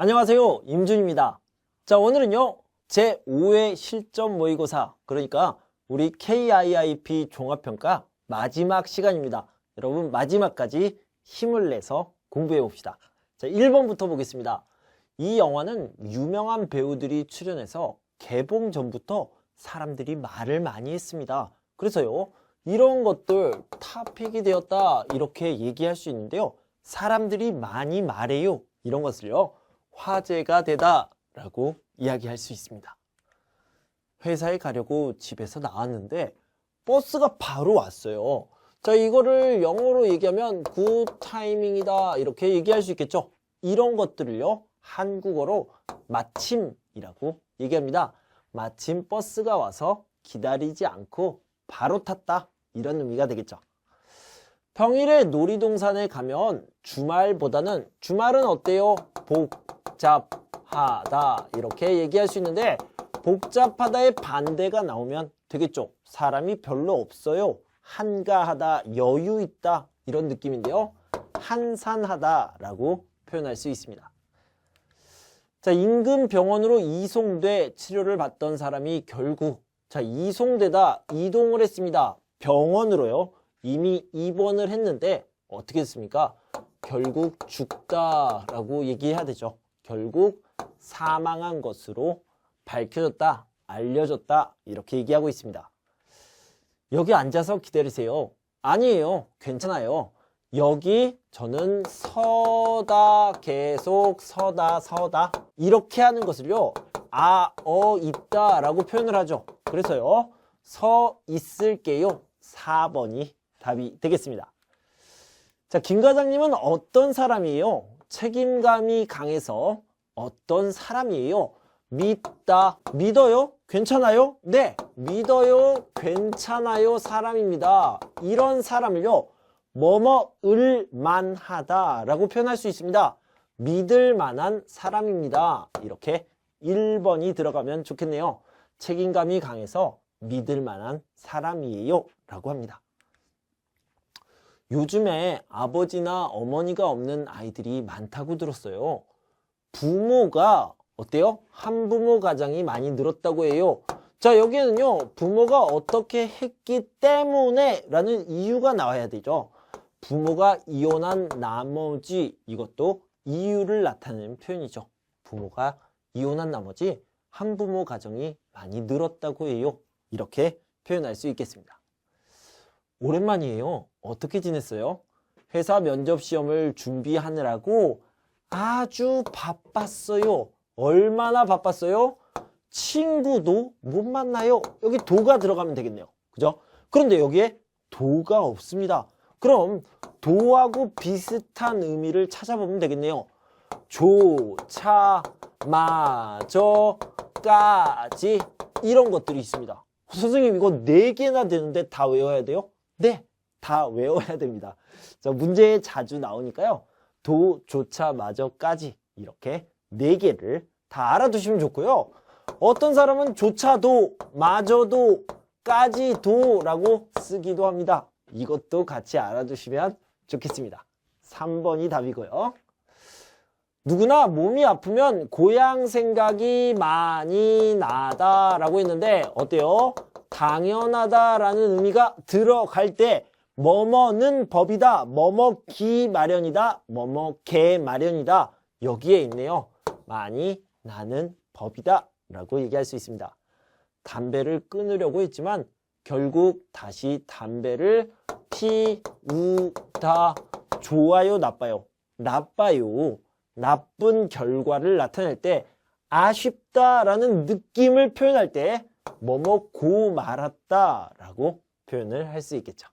안녕하세요, 임준입니다. 자, 오늘은요 제5회 실전 모의고사, 그러니까 우리 KIIP 종합평가 마지막 시간입니다. 여러분 마지막까지 힘을 내서 공부해 봅시다. 자, 1번부터 보겠습니다. 이 영화는 유명한 배우들이 출연해서 개봉 전부터 사람들이 말을 많이 했습니다. 그래서요 이런 것들 탑픽이 되었다 이렇게 얘기할 수 있는데요, 사람들이 많이 말해요 이런 것을요 화제가 되다 라고 이야기할 수 있습니다. 회사에 가려고 집에서 나왔는데 버스가 바로 왔어요. 자, 이거를 영어로 얘기하면 굿 타이밍이다 이렇게 얘기할 수 있겠죠. 이런 것들을요 한국어로 마침이라고 얘기합니다. 마침 버스가 와서 기다리지 않고 바로 탔다 이런 의미가 되겠죠. 평일에 놀이동산에 가면 주말보다는, 주말은 어때요? 복잡하다 이렇게 얘기할 수 있는데, 복잡하다의 반대가 나오면 되겠죠. 사람이 별로 없어요. 한가하다, 여유 있다 이런 느낌인데요, 한산하다 라고 표현할 수 있습니다. 자, 인근 병원으로 이송돼 치료를 받던 사람이 결국 이송되다 이동을 했습니다. 병원으로요. 이미 입원을 했는데 어떻게 됐습니까? 결국 죽다라고 얘기해야 되죠. 결국 사망한 것으로 밝혀졌다, 알려졌다 이렇게 얘기하고 있습니다. 여기 앉아서 기다리세요. 아니에요. 괜찮아요. 여기 저는 서다, 계속 서다 이렇게 하는 것을요 있다 라고 표현을 하죠. 그래서요 서 있을게요 4번이 답이 되겠습니다. 자, 김 과장님은 어떤 사람이에요? 책임감이 강해서 어떤 사람이에요? 믿다, 믿어요? 괜찮아요? 네, 믿어요, 괜찮아요 사람입니다. 이런 사람을요 뭐뭐을 만하다 라고 표현할 수 있습니다. 믿을 만한 사람입니다. 이렇게 1번이 들어가면 좋겠네요. 책임감이 강해서 믿을 만한 사람이에요 라고 합니다. 요즘에 아버지나 어머니가 없는 아이들이 많다고 들었어요. 부모가 어때요? 한부모 가정이 많이 늘었다고 해요. 자, 여기에는요 부모가 어떻게 했기 때문에 라는 이유가 나와야 되죠. 부모가 이혼한 나머지, 이것도 이유를 나타내는 표현이죠. 부모가 이혼한 나머지 한부모 가정이 많이 늘었다고 해요. 이렇게 표현할 수 있겠습니다. 오랜만이에요. 어떻게 지냈어요? 회사 면접 시험을 준비하느라고 아주 바빴어요. 얼마나 바빴어요? 친구도 못 만나요. 여기 도가 들어가면 되겠네요. 그죠? 그런데 여기에 도가 없습니다. 그럼 도하고 비슷한 의미를 찾아보면 되겠네요. 조, 차, 마, 저, 까지 이런 것들이 있습니다. 선생님 이거 4개나 되는데 다 외워야 돼요? 네, 다 외워야 됩니다. 자, 문제에 자주 나오니까요. 도, 조차, 마저까지 이렇게 4개를 다 알아두시면 좋고요. 어떤 사람은 조차도, 마저도, 까지도 라고 쓰기도 합니다. 이것도 같이 알아두시면 좋겠습니다. 3번이 답이고요. 누구나 몸이 아프면 고향 생각이 많이 나다 라고 했는데 어때요? 당연하다라는 의미가 들어갈 때 뭐뭐는 법이다, 뭐뭐기 마련이다, 뭐뭐개 마련이다 여기에 있네요. 많이 나는 법이다 라고 얘기할 수 있습니다. 담배를 끊으려고 했지만 결국 다시 담배를 피우다. 좋아요, 나빠요? 나빠요. 나쁜 결과를 나타낼 때 아쉽다라는 느낌을 표현할 때 뭐뭐고 말았다 라고 표현을 할 수 있겠죠.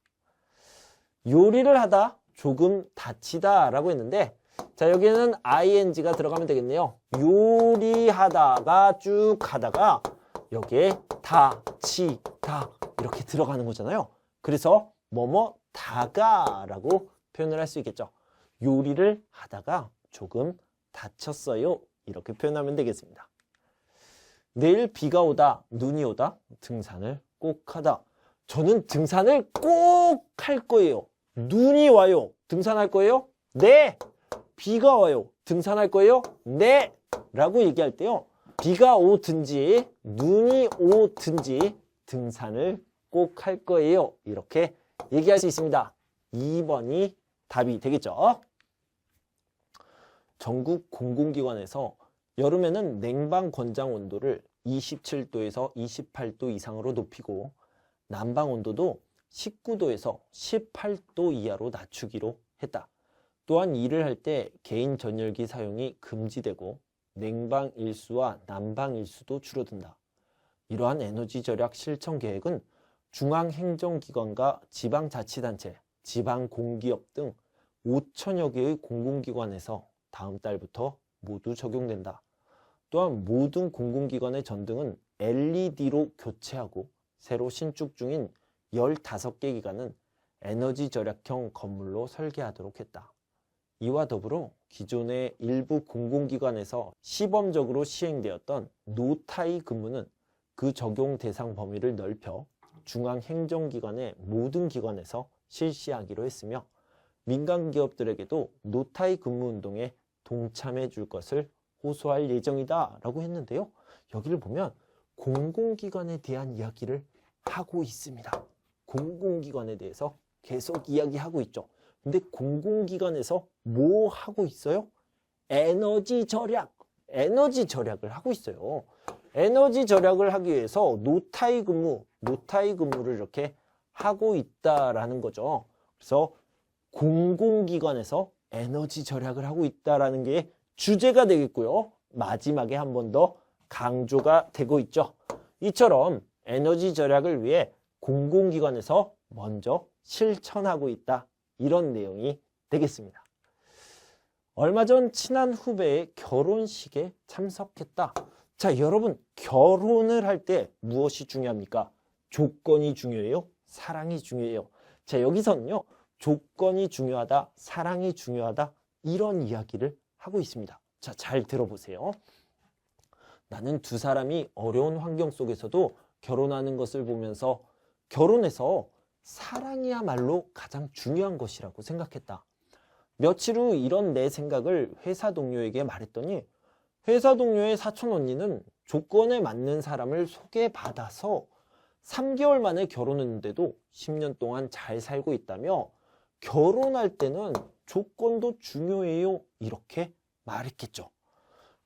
요리를 하다, 조금 다치다 라고 했는데, 자, 여기에는 ing가 들어가면 되겠네요. 요리하다가 쭉 가다가 여기에 다치다 이렇게 들어가는 거잖아요. 그래서 뭐뭐다가 라고 표현을 할 수 있겠죠. 요리를 하다가 조금 다쳤어요 이렇게 표현하면 되겠습니다. 내일 비가 오다, 눈이 오다, 등산을 꼭 하다. 저는 등산을 꼭 할 거예요. 눈이 와요. 등산할 거예요? 네! 비가 와요. 등산할 거예요? 네! 라고 얘기할 때요. 비가 오든지 눈이 오든지 등산을 꼭 할 거예요. 이렇게 얘기할 수 있습니다. 2번이 답이 되겠죠. 전국 공공기관에서 여름에는 냉방 권장 온도를 27도에서 28도 이상으로 높이고 난방 온도도 19도에서 18도 이하로 낮추기로 했다. 또한 일을 할 때 개인 전열기 사용이 금지되고 냉방 일수와 난방 일수도 줄어든다. 이러한 에너지 절약 실천 계획은 중앙행정기관과 지방자치단체, 지방공기업 등 5천여 개의 공공기관에서 다음 달부터 모두 적용된다. 또한 모든 공공기관의 전등은 LED로 교체하고 새로 신축 중인 15개 기관은 에너지 절약형 건물로 설계하도록 했다. 이와 더불어 기존의 일부 공공기관에서 시범적으로 시행되었던 노타이 근무는 그 적용 대상 범위를 넓혀 중앙행정기관의 모든 기관에서 실시하기로 했으며 민간 기업들에게도 노타이 근무 운동에 동참해 줄 것을 호소할 예정이다 라고 했는데요. 여기를 보면 공공기관에 대한 이야기를 하고 있습니다. 공공기관에 대해서 계속 이야기하고 있죠. 근데 공공기관에서 뭐 하고 있어요? 에너지 절약을 하고 있어요. 에너지 절약을 하기 위해서 노타이 근무를 이렇게 하고 있다라는 거죠. 그래서 공공기관에서 에너지 절약을 하고 있다라는 게 주제가 되겠고요. 마지막에 한 번 더 강조가 되고 있죠. 이처럼 에너지 절약을 위해 공공기관에서 먼저 실천하고 있다. 이런 내용이 되겠습니다. 얼마 전 친한 후배의 결혼식에 참석했다. 자, 여러분, 결혼을 할 때 무엇이 중요합니까? 조건이 중요해요? 사랑이 중요해요? 자, 여기서는요, 조건이 중요하다, 사랑이 중요하다, 이런 이야기를 하고 있습니다. 자, 잘 들어보세요. 나는 두 사람이 어려운 환경 속에서도 결혼하는 것을 보면서 결혼에서 사랑이야말로 가장 중요한 것이라고 생각했다. 며칠 후 이런 내 생각을 회사 동료에게 말했더니 회사 동료의 사촌 언니는 조건에 맞는 사람을 소개받아서 3개월 만에 결혼했는데도 10년 동안 잘 살고 있다며 결혼할 때는 조건도 중요해요. 이렇게 말했겠죠.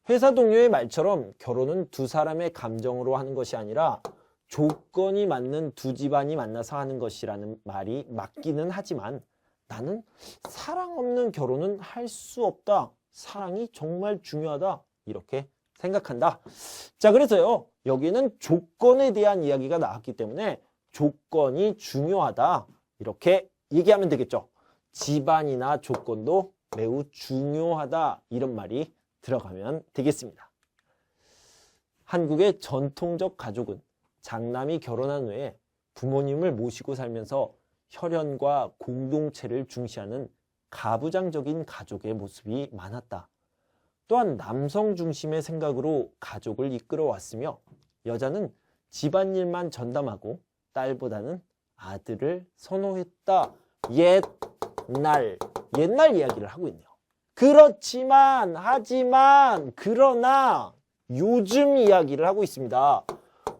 회사 동료의 말처럼 결혼은 두 사람의 감정으로 하는 것이 아니라 조건이 맞는 두 집안이 만나서 하는 것이라는 말이 맞기는 하지만 나는 사랑 없는 결혼은 할 수 없다. 사랑이 정말 중요하다. 이렇게 생각한다. 자, 그래서요. 여기는 조건에 대한 이야기가 나왔기 때문에 조건이 중요하다. 이렇게 얘기하면 되겠죠. 집안이나 조건도 매우 중요하다. 이런 말이 들어가면 되겠습니다. 한국의 전통적 가족은 장남이 결혼한 후에 부모님을 모시고 살면서 혈연과 공동체를 중시하는 가부장적인 가족의 모습이 많았다. 또한 남성 중심의 생각으로 가족을 이끌어왔으며 여자는 집안일만 전담하고 딸보다는 아들을 선호했다. 옛날 이야기를 하고 있네요. 그렇지만, 하지만, 그러나 요즘 이야기를 하고 있습니다.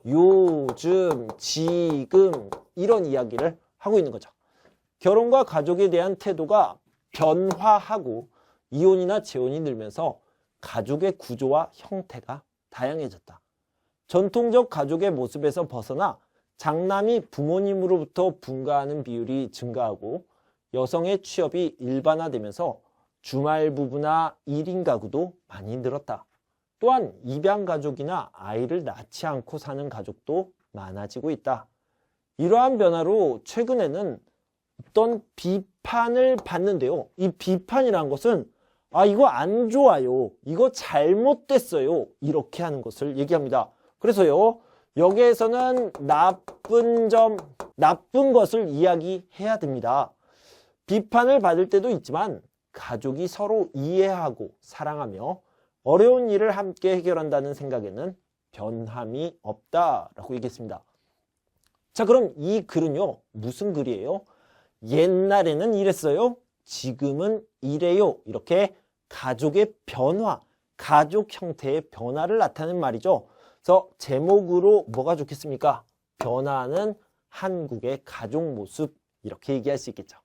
요즘, 지금 이런 이야기를 하고 있는 거죠. 결혼과 가족에 대한 태도가 변화하고 이혼이나 재혼이 늘면서 가족의 구조와 형태가 다양해졌다. 전통적 가족의 모습에서 벗어나 장남이 부모님으로부터 분가하는 비율이 증가하고 여성의 취업이 일반화되면서 주말 부부나 1인 가구도 많이 늘었다. 또한 입양 가족이나 아이를 낳지 않고 사는 가족도 많아지고 있다. 이러한 변화로 최근에는 어떤 비판을 받는데요. 이 비판이란 것은 이거 안 좋아요. 이거 잘못됐어요. 이렇게 하는 것을 얘기합니다. 그래서요. 여기에서는 나쁜 것을 이야기해야 됩니다. 비판을 받을 때도 있지만 가족이 서로 이해하고 사랑하며 어려운 일을 함께 해결한다는 생각에는 변함이 없다라고 얘기했습니다. 자, 그럼 이 글은요. 무슨 글이에요? 옛날에는 이랬어요. 지금은 이래요. 이렇게 가족의 변화, 가족 형태의 변화를 나타내는 말이죠. 그래서 제목으로 뭐가 좋겠습니까? 변화하는 한국의 가족 모습, 이렇게 얘기할 수 있겠죠.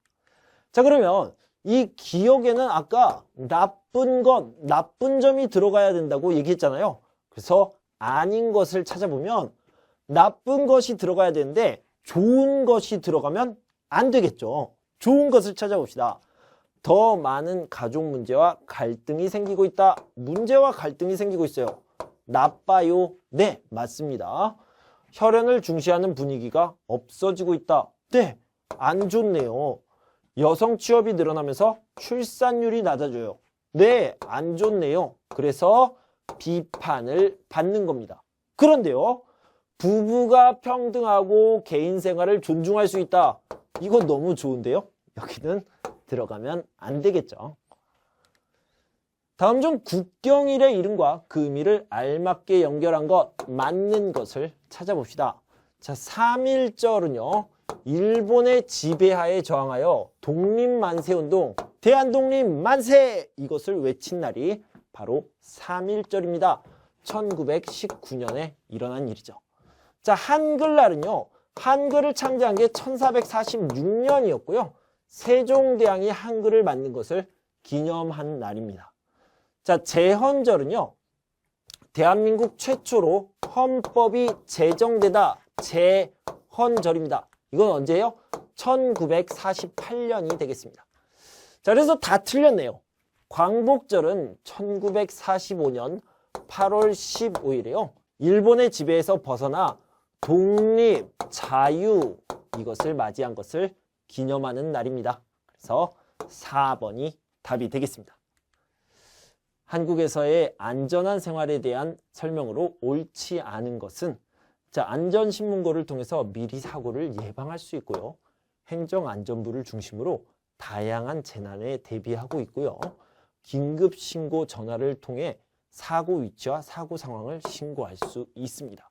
자, 그러면 이 기억에는 아까 나쁜 것, 나쁜 점이 들어가야 된다고 얘기했잖아요. 그래서 아닌 것을 찾아보면 나쁜 것이 들어가야 되는데 좋은 것이 들어가면 안 되겠죠. 좋은 것을 찾아봅시다. 더 많은 가족 문제와 갈등이 생기고 있다. 문제와 갈등이 생기고 있어요. 나빠요? 네, 맞습니다. 혈연을 중시하는 분위기가 없어지고 있다. 네, 안 좋네요. 여성 취업이 늘어나면서 출산율이 낮아져요. 네, 안 좋네요. 그래서 비판을 받는 겁니다. 그런데요, 부부가 평등하고 개인 생활을 존중할 수 있다. 이건 너무 좋은데요? 여기는 들어가면 안 되겠죠. 다음 중 국경일의 이름과 그 의미를 알맞게 연결한 것, 맞는 것을 찾아봅시다. 자, 3.1절은요. 일본의 지배하에 저항하여 독립만세운동, 대한독립만세! 이것을 외친 날이 바로 3.1절입니다. 1919년에 일어난 일이죠. 자, 한글날은요. 한글을 창제한 게 1446년이었고요. 세종대왕이 한글을 만든 것을 기념한 날입니다. 자, 제헌절은요. 대한민국 최초로 헌법이 제정되다. 제헌절입니다. 이건 언제예요? 1948년이 되겠습니다. 자, 그래서 다 틀렸네요. 광복절은 1945년 8월 15일이에요. 일본의 지배에서 벗어나 독립, 자유 이것을 맞이한 것을 기념하는 날입니다. 그래서 4번이 답이 되겠습니다. 한국에서의 안전한 생활에 대한 설명으로 옳지 않은 것은 자, 안전신문고를 통해서 미리 사고를 예방할 수 있고요. 행정안전부를 중심으로 다양한 재난에 대비하고 있고요. 긴급신고 전화를 통해 사고 위치와 사고 상황을 신고할 수 있습니다.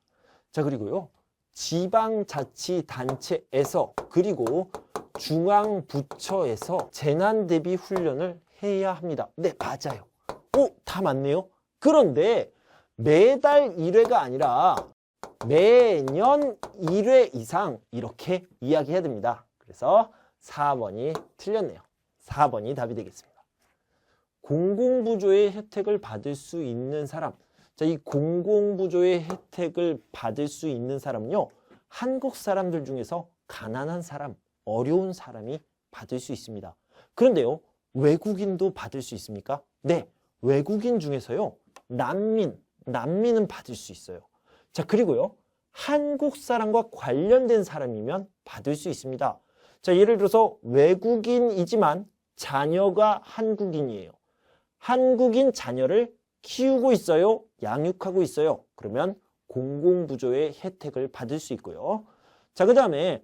자, 그리고요. 지방자치단체에서 그리고 중앙부처에서 재난대비 훈련을 해야 합니다. 네, 맞아요. 오, 다 맞네요. 그런데 매달 1회가 아니라 매년 1회 이상 이렇게 이야기해야 됩니다. 그래서 4번이 틀렸네요. 4번이 답이 되겠습니다. 공공부조의 혜택을 받을 수 있는 사람. 자, 이 공공부조의 혜택을 받을 수 있는 사람은요. 한국 사람들 중에서 가난한 사람, 어려운 사람이 받을 수 있습니다. 그런데요. 외국인도 받을 수 있습니까? 네. 외국인 중에서요. 난민은 받을 수 있어요. 자, 그리고요. 한국 사람과 관련된 사람이면 받을 수 있습니다. 자, 예를 들어서 외국인이지만 자녀가 한국인이에요. 한국인 자녀를 키우고 있어요. 양육하고 있어요. 그러면 공공부조의 혜택을 받을 수 있고요. 자, 그 다음에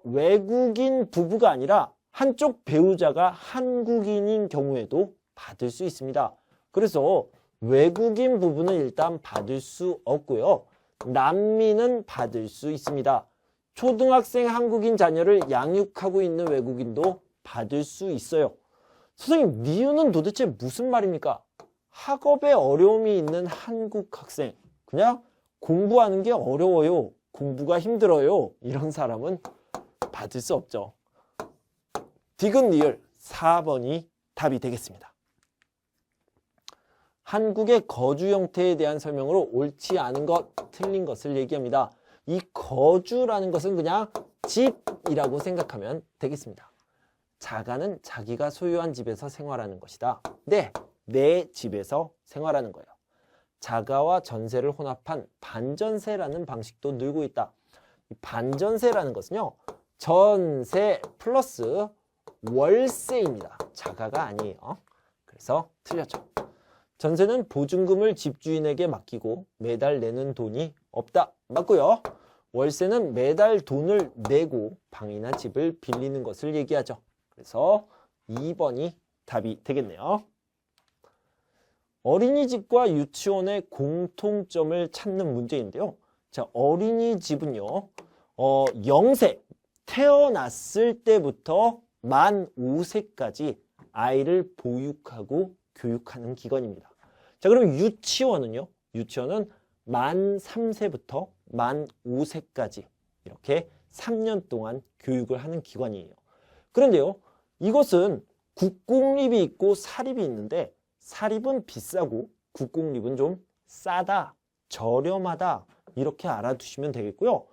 외국인 부부가 아니라 한쪽 배우자가 한국인인 경우에도 받을 수 있습니다. 그래서 외국인 부부는 일단 받을 수 없고요. 난민은 받을 수 있습니다. 초등학생 한국인 자녀를 양육하고 있는 외국인도 받을 수 있어요. 선생님, 니은은 도대체 무슨 말입니까? 학업에 어려움이 있는 한국 학생, 그냥 공부하는 게 어려워요. 공부가 힘들어요. 이런 사람은 받을 수 없죠. 디귿 리을 4번이 답이 되겠습니다. 한국의 거주 형태에 대한 설명으로 옳지 않은 것, 틀린 것을 얘기합니다. 이 거주라는 것은 그냥 집이라고 생각하면 되겠습니다. 자가는 자기가 소유한 집에서 생활하는 것이다. 네, 내 집에서 생활하는 거예요. 자가와 전세를 혼합한 반전세라는 방식도 늘고 있다. 이 반전세라는 것은요. 전세 플러스 월세입니다. 자가가 아니에요. 그래서 틀렸죠. 전세는 보증금을 집주인에게 맡기고 매달 내는 돈이 없다. 맞고요. 월세는 매달 돈을 내고 방이나 집을 빌리는 것을 얘기하죠. 그래서 2번이 답이 되겠네요. 어린이집과 유치원의 공통점을 찾는 문제인데요. 자, 어린이집은요. 0세, 태어났을 때부터 만 5세까지 아이를 보육하고 교육하는 기관입니다. 자, 그럼 유치원은요? 유치원은 만 3세부터 만 5세까지 이렇게 3년 동안 교육을 하는 기관이에요. 그런데요, 이것은 국공립이 있고 사립이 있는데 사립은 비싸고 국공립은 좀 싸다, 저렴하다 이렇게 알아두시면 되겠고요.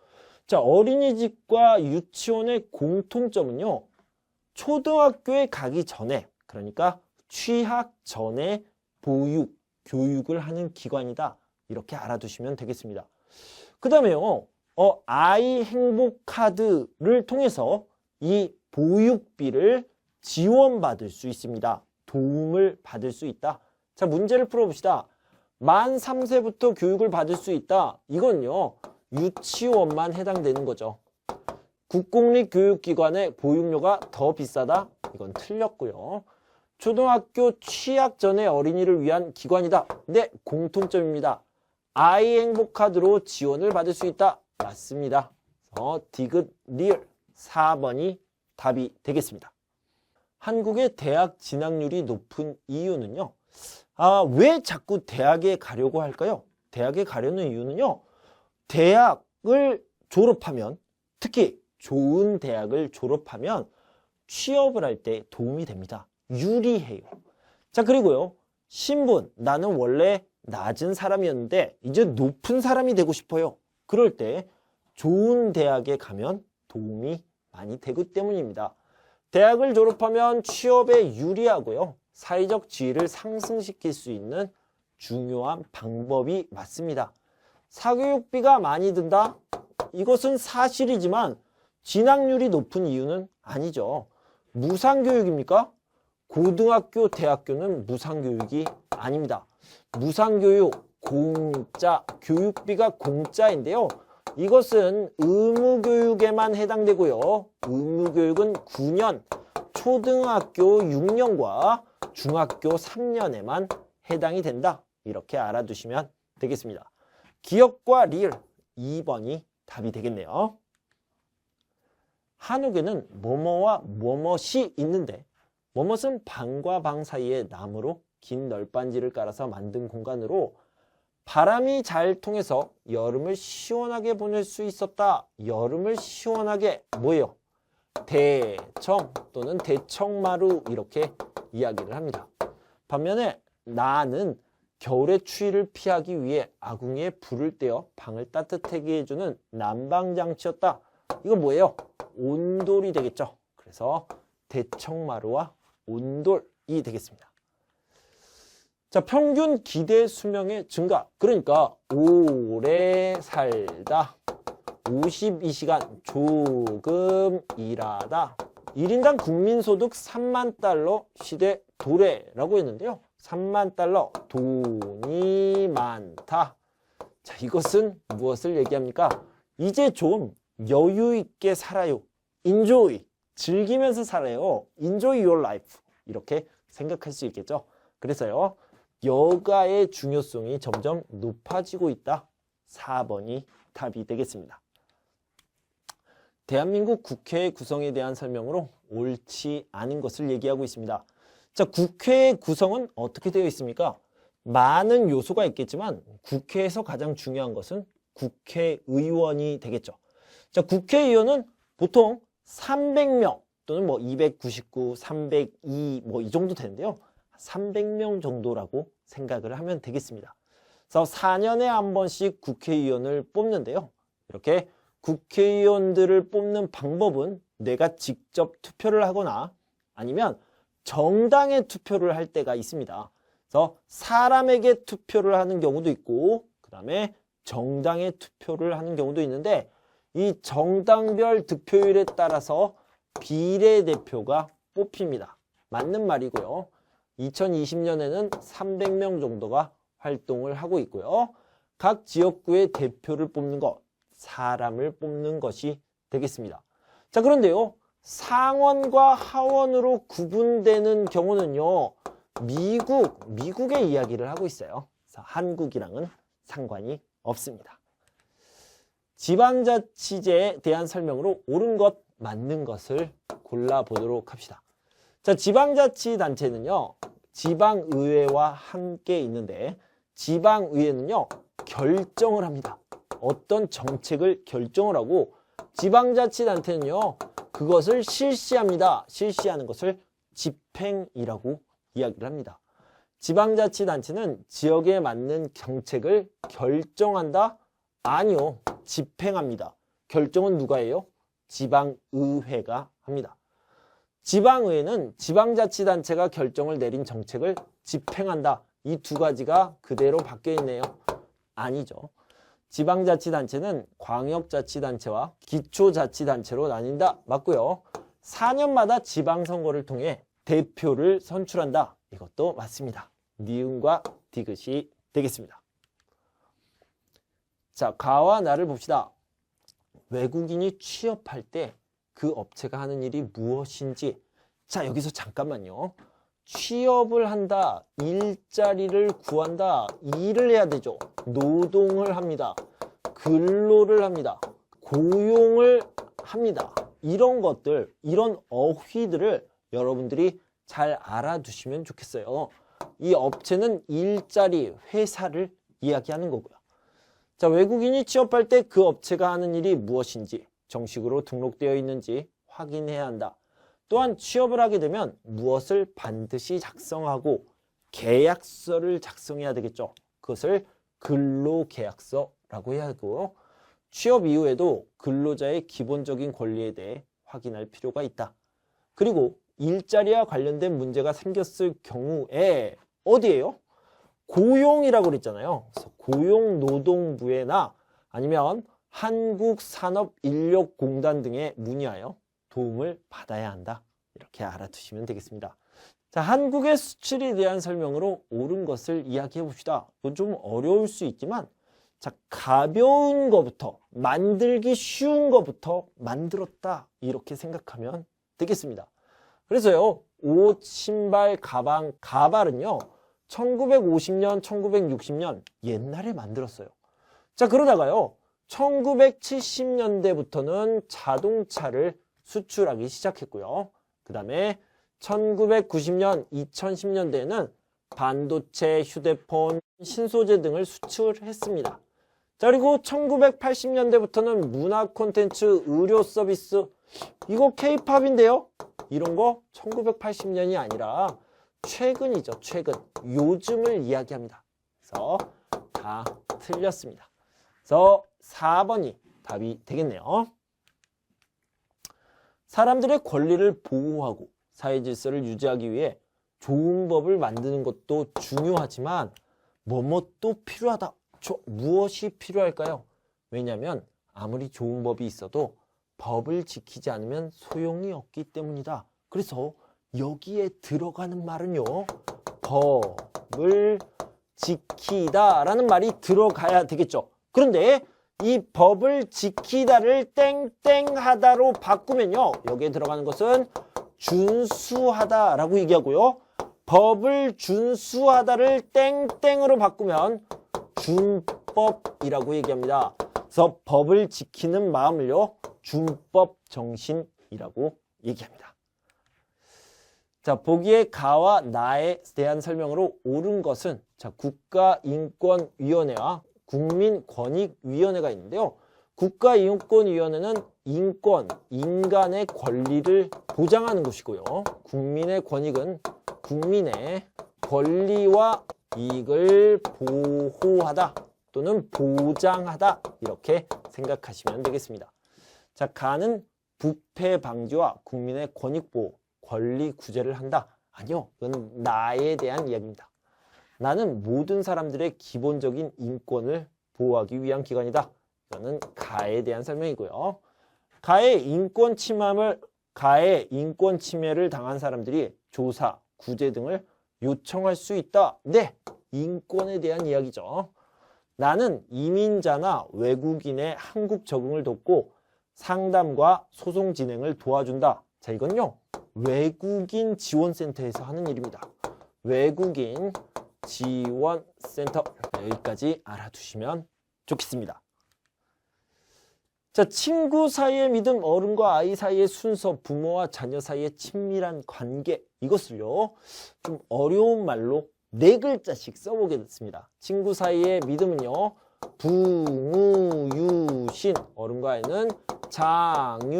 자, 어린이집과 유치원의 공통점은요. 초등학교에 가기 전에, 그러니까 취학 전에 보육, 교육을 하는 기관이다. 이렇게 알아두시면 되겠습니다. 그 다음에요. 아이 행복 카드를 통해서 이 보육비를 지원받을 수 있습니다. 도움을 받을 수 있다. 자, 문제를 풀어봅시다. 만 3세부터 교육을 받을 수 있다. 이건요, 유치원만 해당되는 거죠. 국공립 교육기관의 보육료가 더 비싸다? 이건 틀렸고요. 초등학교 취학 전의 어린이를 위한 기관이다. 네, 공통점입니다. 아이 행복카드로 지원을 받을 수 있다. 맞습니다. 디귿 리을 4번이 답이 되겠습니다. 한국의 대학 진학률이 높은 이유는요. 왜 자꾸 대학에 가려고 할까요? 대학에 가려는 이유는요. 대학을 졸업하면, 특히 좋은 대학을 졸업하면 취업을 할 때 도움이 됩니다. 유리해요. 자, 그리고요. 신분, 나는 원래 낮은 사람이었는데 이제 높은 사람이 되고 싶어요. 그럴 때 좋은 대학에 가면 도움이 많이 되기 때문입니다. 대학을 졸업하면 취업에 유리하고요. 사회적 지위를 상승시킬 수 있는 중요한 방법이 맞습니다. 사교육비가 많이 든다? 이것은 사실이지만 진학률이 높은 이유는 아니죠. 무상교육입니까? 고등학교, 대학교는 무상교육이 아닙니다. 무상교육, 공짜, 교육비가 공짜인데요. 이것은 의무교육에만 해당되고요. 의무교육은 9년, 초등학교 6년과 중학교 3년에만 해당이 된다. 이렇게 알아두시면 되겠습니다. 기억과 리을 2번이 답이 되겠네요. 한옥에는 뭐뭐와 뭐뭇이 있는데 뭐뭇은 방과 방 사이에 나무로 긴 널빤지를 깔아서 만든 공간으로 바람이 잘 통해서 여름을 시원하게 보낼 수 있었다. 여름을 시원하게 뭐예요? 대청 또는 대청마루 이렇게 이야기를 합니다. 반면에 나는 겨울의 추위를 피하기 위해 아궁이에 불을 떼어 방을 따뜻하게 해주는 난방장치였다. 이건 뭐예요? 온돌이 되겠죠. 그래서 대청마루와 온돌이 되겠습니다. 자, 평균 기대 수명의 증가. 그러니까 오래 살다. 52시간 조금 일하다. 1인당 국민소득 3만 달러 시대 도래라고 했는데요. 3만 달러 돈이 많다. 자, 이것은 무엇을 얘기합니까? 이제 좀 여유 있게 살아요. enjoy, 즐기면서 살아요. enjoy your life. 이렇게 생각할 수 있겠죠. 그래서요. 여가의 중요성이 점점 높아지고 있다. 4번이 답이 되겠습니다. 대한민국 국회 구성에 대한 설명으로 옳지 않은 것을 얘기하고 있습니다. 자, 국회의 구성은 어떻게 되어 있습니까? 많은 요소가 있겠지만 국회에서 가장 중요한 것은 국회의원이 되겠죠. 자, 국회의원은 보통 300명 또는 뭐 299, 302 뭐 이 정도 되는데요. 300명 정도라고 생각을 하면 되겠습니다. 그래서 4년에 한 번씩 국회의원을 뽑는데요. 이렇게 국회의원들을 뽑는 방법은 내가 직접 투표를 하거나 아니면 정당에 투표를 할 때가 있습니다. 그래서 사람에게 투표를 하는 경우도 있고 그 다음에 정당에 투표를 하는 경우도 있는데 이 정당별 득표율에 따라서 비례대표가 뽑힙니다. 맞는 말이고요. 2020년에는 300명 정도가 활동을 하고 있고요. 각 지역구의 대표를 뽑는 것, 사람을 뽑는 것이 되겠습니다. 자, 그런데요. 상원과 하원으로 구분되는 경우는요. 미국의 이야기를 하고 있어요. 그래서 한국이랑은 상관이 없습니다. 지방자치제에 대한 설명으로 옳은 것, 맞는 것을 골라보도록 합시다. 자, 지방자치단체는요. 지방의회와 함께 있는데 지방의회는요, 결정을 합니다. 어떤 정책을 결정을 하고 지방자치단체는요, 그것을 실시합니다. 실시하는 것을 집행이라고 이야기를 합니다. 지방자치단체는 지역에 맞는 정책을 결정한다? 아니요. 집행합니다. 결정은 누가 해요? 지방의회가 합니다. 지방의회는 지방자치단체가 결정을 내린 정책을 집행한다. 이 두 가지가 그대로 바뀌어 있네요. 아니죠. 지방자치단체는 광역자치단체와 기초자치단체로 나뉜다. 맞고요. 4년마다 지방선거를 통해 대표를 선출한다. 이것도 맞습니다. 니은과 디귿이 되겠습니다. 자, 가와 나를 봅시다. 외국인이 취업할 때 그 업체가 하는 일이 무엇인지. 자, 여기서 잠깐만요. 취업을 한다, 일자리를 구한다, 일을 해야 되죠. 노동을 합니다. 근로를 합니다. 고용을 합니다. 이런 것들, 이런 어휘들을 여러분들이 잘 알아두시면 좋겠어요. 이 업체는 일자리, 회사를 이야기하는 거고요. 자, 외국인이 취업할 때 그 업체가 하는 일이 무엇인지, 정식으로 등록되어 있는지 확인해야 한다. 또한 취업을 하게 되면 무엇을 반드시 작성하고 계약서를 작성해야 되겠죠. 그것을 근로계약서라고 해야 하고, 취업 이후에도 근로자의 기본적인 권리에 대해 확인할 필요가 있다. 그리고 일자리와 관련된 문제가 생겼을 경우에 어디예요? 고용이라고 그랬잖아요. 그래서 고용노동부에나 아니면 한국산업인력공단 등에 문의하여 도움을 받아야 한다. 이렇게 알아두시면 되겠습니다. 자, 한국의 수출에 대한 설명으로 옳은 것을 이야기해 봅시다. 이건 좀 어려울 수 있지만, 자, 가벼운 것부터, 만들기 쉬운 것부터 만들었다. 이렇게 생각하면 되겠습니다. 그래서요, 옷, 신발, 가방, 가발은요, 1950년, 1960년 옛날에 만들었어요. 자, 그러다가요, 1970년대부터는 자동차를 수출하기 시작했고요. 그 다음에 1990년, 2010년대에는 반도체, 휴대폰, 신소재 등을 수출했습니다. 자, 그리고 1980년대부터는 문화 콘텐츠, 의료 서비스, 이거 K-팝인데요? 이런 거 1980년이 아니라 최근이죠. 최근. 요즘을 이야기합니다. 그래서 다 틀렸습니다. 그래서 4번이 답이 되겠네요. 사람들의 권리를 보호하고 사회 질서를 유지하기 위해 좋은 법을 만드는 것도 중요하지만 뭐뭐도 필요하다. 무엇이 필요할까요? 왜냐하면 아무리 좋은 법이 있어도 법을 지키지 않으면 소용이 없기 때문이다. 그래서 여기에 들어가는 말은요, 법을 지키다 라는 말이 들어가야 되겠죠. 그런데 이 법을 지키다를 땡땡하다로 바꾸면요, 여기에 들어가는 것은 준수하다라고 얘기하고요, 법을 준수하다를 땡땡으로 바꾸면 준법이라고 얘기합니다. 그래서 법을 지키는 마음을요, 준법 정신이라고 얘기합니다. 자, 보기에 가와 나에 대한 설명으로 옳은 것은, 자, 국가인권위원회와 국민권익위원회가 있는데요. 국가인권위원회는 인권, 인간의 권리를 보장하는 곳이고요. 국민의 권익은 국민의 권리와 이익을 보호하다 또는 보장하다, 이렇게 생각하시면 되겠습니다. 자, 가는 부패 방지와 국민의 권익 보호, 권리 구제를 한다. 아니요, 이건 나에 대한 이야기입니다. 나는 모든 사람들의 기본적인 인권을 보호하기 위한 기관이다. 이거는 가에 대한 설명이고요. 가의 인권 침해를 당한 사람들이 조사, 구제 등을 요청할 수 있다. 네, 인권에 대한 이야기죠. 나는 이민자나 외국인의 한국 적응을 돕고 상담과 소송 진행을 도와준다. 자, 이건요, 외국인 지원센터에서 하는 일입니다. 외국인 지원센터, 여기까지 알아두시면 좋겠습니다. 자, 친구 사이의 믿음, 어른과 아이 사이의 순서, 부모와 자녀 사이의 친밀한 관계, 이것을요 좀 어려운 말로 4글자씩 써보게 됐습니다. 친구 사이의 믿음은요 붕우유신, 어른과 아이는 장유유서,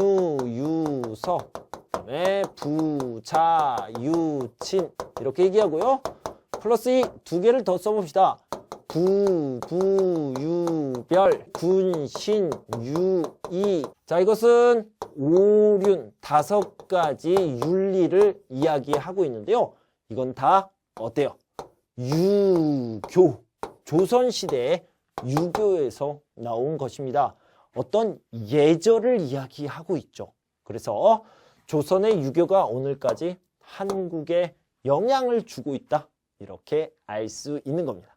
그다음에 부자유친 이렇게 얘기하고요. 플러스 2개를 더 써봅시다. 부부유별, 군신유이. 자, 이것은 오륜 5가지 윤리를 이야기하고 있는데요. 이건 다 어때요? 유교, 조선시대의 유교에서 나온 것입니다. 어떤 예절을 이야기하고 있죠. 그래서 조선의 유교가 오늘까지 한국에 영향을 주고 있다, 이렇게 알 수 있는 겁니다.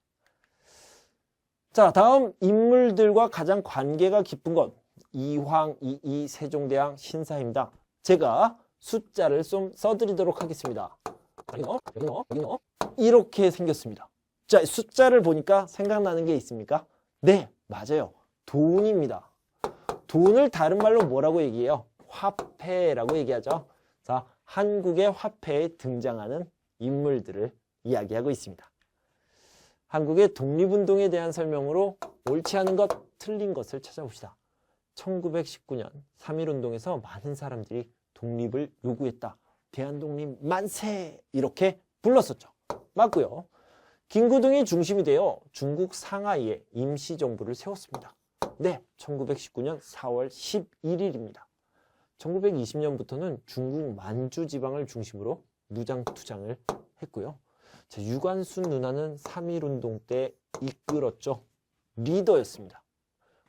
자, 다음 인물들과 가장 관계가 깊은 것, 이황, 이이, 세종대왕, 신사입니다. 제가 숫자를 좀 써드리도록 하겠습니다. 이렇게 생겼습니다. 자, 숫자를 보니까 생각나는 게 있습니까? 네, 맞아요. 돈입니다. 돈을 다른 말로 뭐라고 얘기해요? 화폐라고 얘기하죠. 자, 한국의 화폐에 등장하는 인물들을 이야기하고 있습니다. 한국의 독립운동에 대한 설명으로 옳지 않은 것, 틀린 것을 찾아봅시다. 1919년 3.1운동에서 많은 사람들이 독립을 요구했다. 대한독립 만세! 이렇게 불렀었죠. 맞고요. 김구등이 중심이 되어 중국 상하이에 임시정부를 세웠습니다. 네, 1919년 4월 11일입니다. 1920년부터는 중국 만주 지방을 중심으로 무장투쟁을 했고요. 자, 유관순 누나는 3.1운동 때 이끌었죠. 리더였습니다.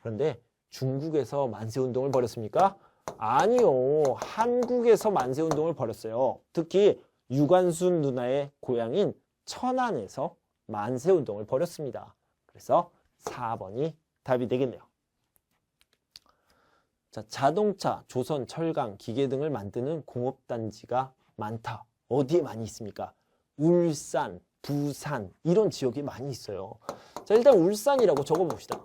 그런데 중국에서 만세운동을 벌였습니까? 아니요. 한국에서 만세운동을 벌였어요. 특히 유관순 누나의 고향인 천안에서 만세운동을 벌였습니다. 그래서 4번이 답이 되겠네요. 자, 자동차, 조선, 철강, 기계 등을 만드는 공업단지가 많다. 어디에 많이 있습니까? 울산, 부산 이런 지역이 많이 있어요. 자, 일단 울산이라고 적어봅시다.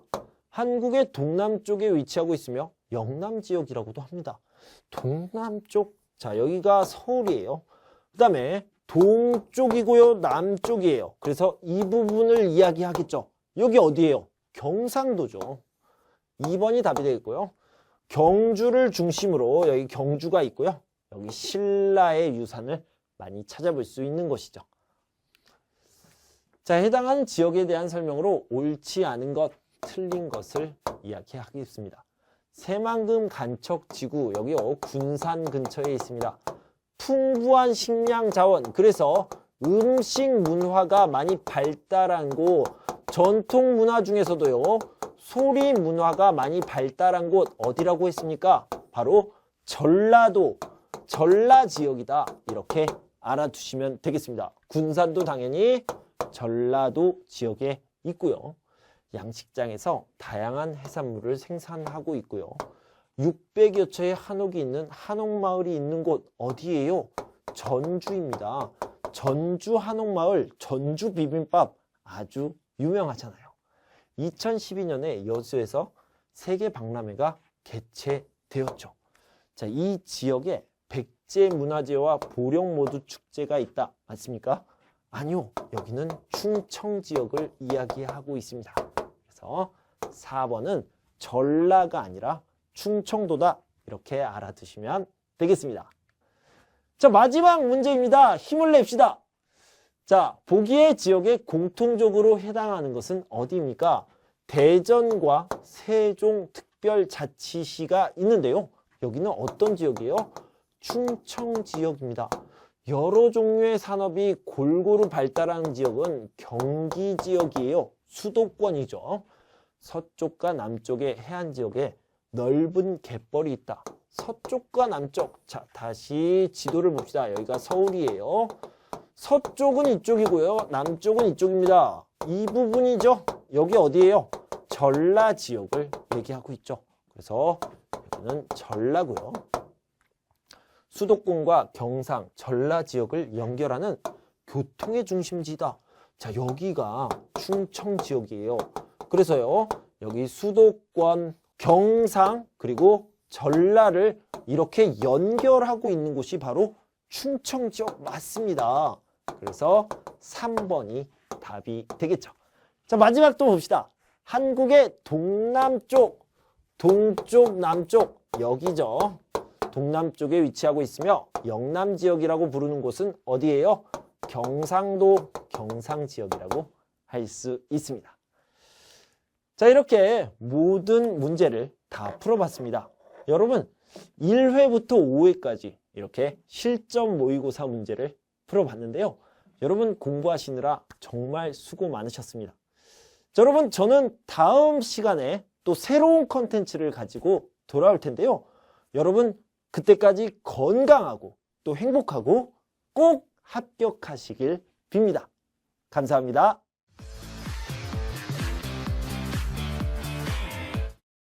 한국의 동남쪽에 위치하고 있으며 영남 지역이라고도 합니다. 동남쪽, 자, 여기가 서울이에요. 그 다음에 동쪽이고요, 남쪽이에요. 그래서 이 부분을 이야기하겠죠. 여기 어디예요? 경상도죠. 2번이 답이 되겠고요. 경주를 중심으로 여기 경주가 있고요. 여기 신라의 유산을 많이 찾아볼 수 있는 곳이죠. 자, 해당하는 지역에 대한 설명으로 옳지 않은 것, 틀린 것을 이야기하겠습니다. 새만금 간척지구, 여기 군산 근처에 있습니다. 풍부한 식량 자원, 그래서 음식 문화가 많이 발달한 곳, 전통 문화 중에서도요, 소리 문화가 많이 발달한 곳 어디라고 했습니까? 바로 전라도, 전라 지역이다. 이렇게 알아두시면 되겠습니다. 군산도 당연히 전라도 지역에 있고요. 양식장에서 다양한 해산물을 생산하고 있고요. 600여 채의 한옥이 있는 한옥마을이 있는 곳 어디예요? 전주입니다. 전주 한옥마을, 전주 비빔밥 아주 유명하잖아요. 2012년에 여수에서 세계박람회가 개최되었죠. 자, 이 지역에 백제문화제와 보령모두축제가 있다. 맞습니까? 아니요. 여기는 충청 지역을 이야기하고 있습니다. 그래서 4번은 전라가 아니라 충청도다. 이렇게 알아두시면 되겠습니다. 자, 마지막 문제입니다. 힘을 냅시다. 자, 보기의 지역에 공통적으로 해당하는 것은 어디입니까? 대전과 세종특별자치시가 있는데요. 여기는 어떤 지역이에요? 충청 지역입니다. 여러 종류의 산업이 골고루 발달한 지역은 경기 지역이에요. 수도권이죠. 서쪽과 남쪽의 해안 지역에 넓은 갯벌이 있다. 서쪽과 남쪽. 자, 다시 지도를 봅시다. 여기가 서울이에요. 서쪽은 이쪽이고요. 남쪽은 이쪽입니다. 이 부분이죠. 여기 어디예요? 전라 지역을 얘기하고 있죠. 그래서 여기는 전라고요. 수도권과 경상, 전라 지역을 연결하는 교통의 중심지다. 자, 여기가 충청 지역이에요. 그래서요, 여기 수도권 경상 그리고 전라를 이렇게 연결하고 있는 곳이 바로 충청 지역 맞습니다. 그래서 3번이 답이 되겠죠. 자, 마지막 또 봅시다. 한국의 동남쪽, 동쪽, 남쪽 여기죠. 동남쪽에 위치하고 있으며 영남 지역이라고 부르는 곳은 어디예요? 경상도, 경상 지역이라고 할 수 있습니다. 자, 이렇게 모든 문제를 다 풀어봤습니다. 여러분 1회부터 5회까지 이렇게 실전 모의고사 문제를 풀어봤는데요. 여러분 공부하시느라 정말 수고 많으셨습니다. 자, 여러분 저는 다음 시간에 또 새로운 컨텐츠를 가지고 돌아올 텐데요. 여러분 그때까지 건강하고 또 행복하고 꼭 합격하시길 빕니다. 감사합니다.